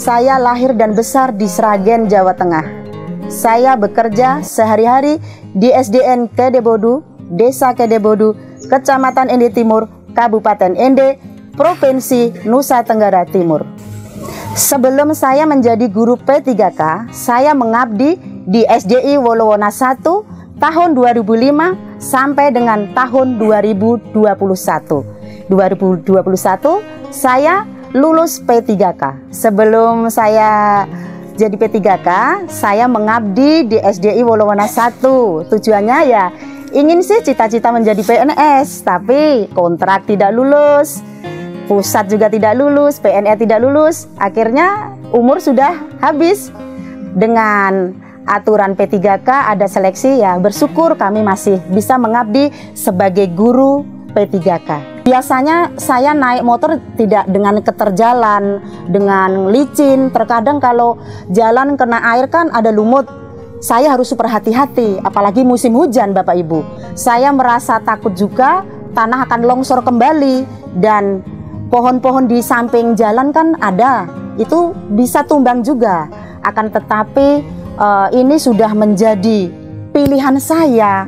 Saya lahir dan besar di Sragen, Jawa Tengah. Saya bekerja sehari-hari di SDN Kedebodu, Desa Kedebodu, Kecamatan Ende Timur, Kabupaten Ende, Provinsi Nusa Tenggara Timur. Sebelum saya menjadi guru P3K, saya mengabdi di SDI Wolowona 1 tahun 2005 sampai dengan tahun 2021. 2021 saya lulus P3K. Sebelum saya jadi P3K, saya mengabdi di SDI Wolowona 1. Tujuannya ya ingin sih cita-cita menjadi PNS, tapi kontrak tidak lulus, pusat juga tidak lulus, PNE tidak lulus. Akhirnya umur sudah habis. Dengan aturan P3K ada seleksi, ya bersyukur kami masih bisa mengabdi sebagai guru P3K. Biasanya saya naik motor tidak dengan keterjalan, dengan licin. Terkadang kalau jalan kena air kan ada lumut, saya harus super hati-hati, apalagi musim hujan Bapak Ibu. Saya merasa takut juga tanah akan longsor kembali, dan pohon-pohon di samping jalan kan ada, itu bisa tumbang juga. Akan tetapi ini sudah menjadi pilihan saya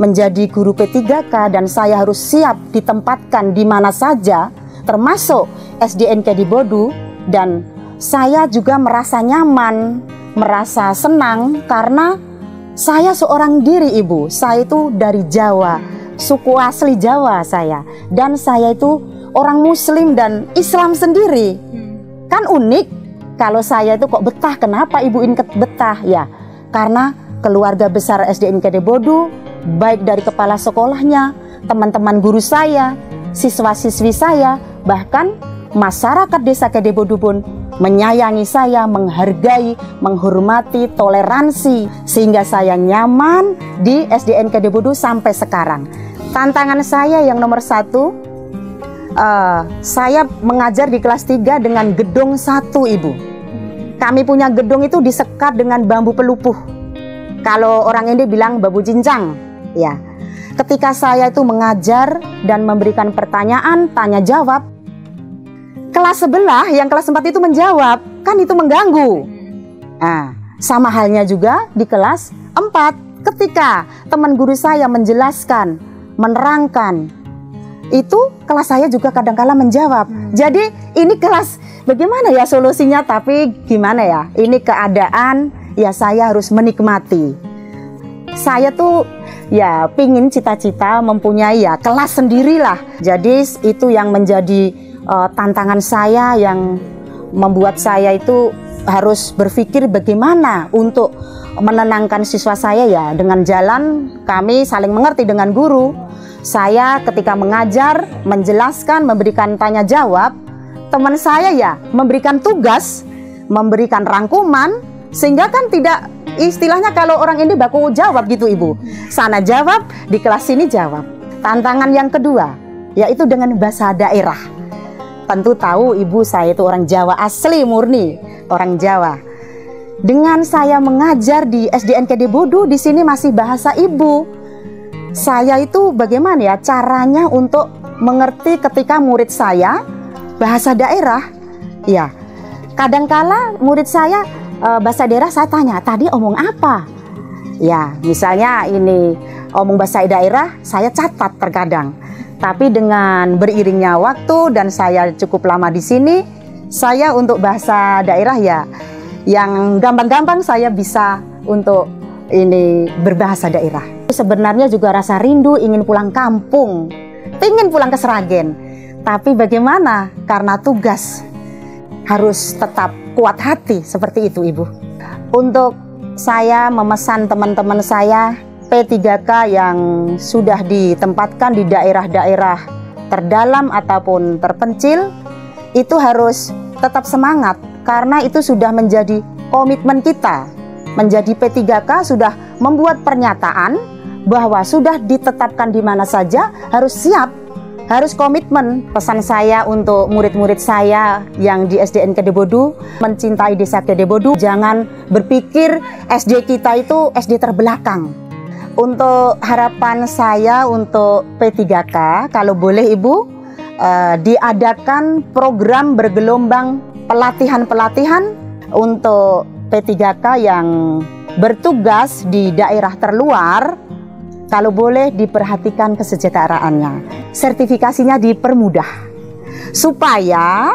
menjadi guru P3K, dan saya harus siap ditempatkan di mana saja, termasuk SDN Kedebodu. Dan saya juga merasa nyaman, merasa senang karena saya seorang diri Ibu. Saya itu dari Jawa, suku asli Jawa saya, dan saya itu orang Muslim dan Islam sendiri. Kan unik kalau saya itu kok betah. Kenapa Ibu Inket betah? Ya karena keluarga besar SDN Kedebodu, baik dari kepala sekolahnya, teman-teman guru saya, siswa-siswi saya, bahkan masyarakat desa Kedebodu pun menyayangi saya, menghargai, menghormati, toleransi, sehingga saya nyaman di SDN Kedebodu sampai sekarang. Tantangan saya yang nomor 1, saya mengajar di kelas 3 dengan gedung 1 Ibu. Kami punya gedung itu disekat dengan bambu pelupuh. Kalau orang ini bilang bambu cincang. Ya, ketika saya itu mengajar dan memberikan pertanyaan, tanya jawab, kelas sebelah yang kelas 4 itu menjawab, kan itu mengganggu. Nah, sama halnya juga di kelas 4, ketika teman guru saya menjelaskan, menerangkan, itu kelas saya juga kadang-kala menjawab. Jadi ini kelas bagaimana ya solusinya, tapi gimana ya, ini keadaan, ya saya harus menikmati. Saya tuh ya pingin cita-cita mempunyai ya kelas sendirilah. Jadi itu yang menjadi tantangan saya, yang membuat saya itu harus berpikir bagaimana untuk menenangkan siswa saya. Ya dengan jalan kami saling mengerti dengan guru. Saya ketika mengajar, menjelaskan, memberikan tanya jawab, teman saya ya memberikan tugas, memberikan rangkuman, sehingga kan tidak, istilahnya kalau orang ini baku jawab gitu Ibu, sana jawab, di kelas sini jawab. Tantangan yang kedua yaitu dengan bahasa daerah. Tentu tahu Ibu, saya itu orang Jawa asli murni, orang Jawa. Dengan saya mengajar di SDN Kedebodu, di sini masih bahasa Ibu. Saya itu bagaimana ya caranya untuk mengerti ketika murid saya bahasa daerah. Ya, kadangkala murid saya bahasa daerah, saya tanya, tadi omong apa? Ya, misalnya ini omong bahasa daerah, saya catat terkadang. Tapi dengan beriringnya waktu dan saya cukup lama di sini, saya untuk bahasa daerah ya yang gampang-gampang saya bisa untuk ini berbahasa daerah. Sebenarnya juga rasa rindu ingin pulang kampung, ingin pulang ke Sragen. Tapi bagaimana? Karena tugas harus tetap kuat hati, seperti itu Ibu. Untuk saya memesan teman-teman saya P3K yang sudah ditempatkan di daerah-daerah terdalam ataupun terpencil, itu harus tetap semangat, karena itu sudah menjadi komitmen kita. Menjadi P3K sudah membuat pernyataan bahwa sudah ditetapkan di mana saja harus siap, harus komitmen. Pesan saya untuk murid-murid saya yang di SDN Kedebodu, mencintai desa Kedebodu, jangan berpikir SD kita itu SD terbelakang. Untuk harapan saya untuk P3K, kalau boleh Ibu, diadakan program bergelombang pelatihan-pelatihan untuk P3K yang bertugas di daerah terluar, kalau boleh diperhatikan kesejahteraannya, sertifikasinya dipermudah supaya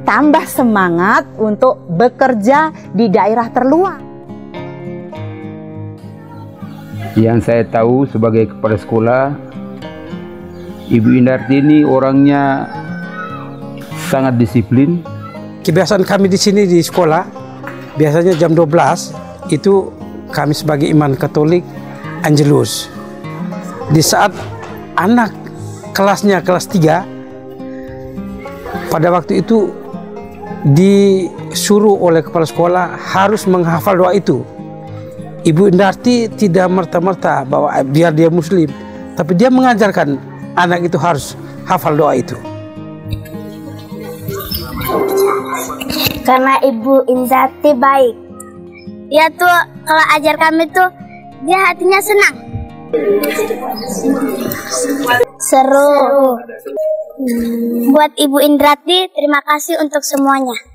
tambah semangat untuk bekerja di daerah terluar. Yang saya tahu sebagai kepala sekolah, Ibu Indarti ini orangnya sangat disiplin. Kebiasaan kami di sini di sekolah, biasanya jam 12 itu kami sebagai imam Katolik Angelus. Di saat anak kelasnya kelas 3, pada waktu itu disuruh oleh kepala sekolah harus menghafal doa itu. Ibu Indarti tidak merta-merta bahwa biar dia muslim, tapi dia mengajarkan anak itu harus hafal doa itu. Karena Ibu Indarti baik. Dia tuh kalau ajar kami tuh dia hatinya senang. Seru. Buat Ibu Indarti, terima kasih untuk semuanya.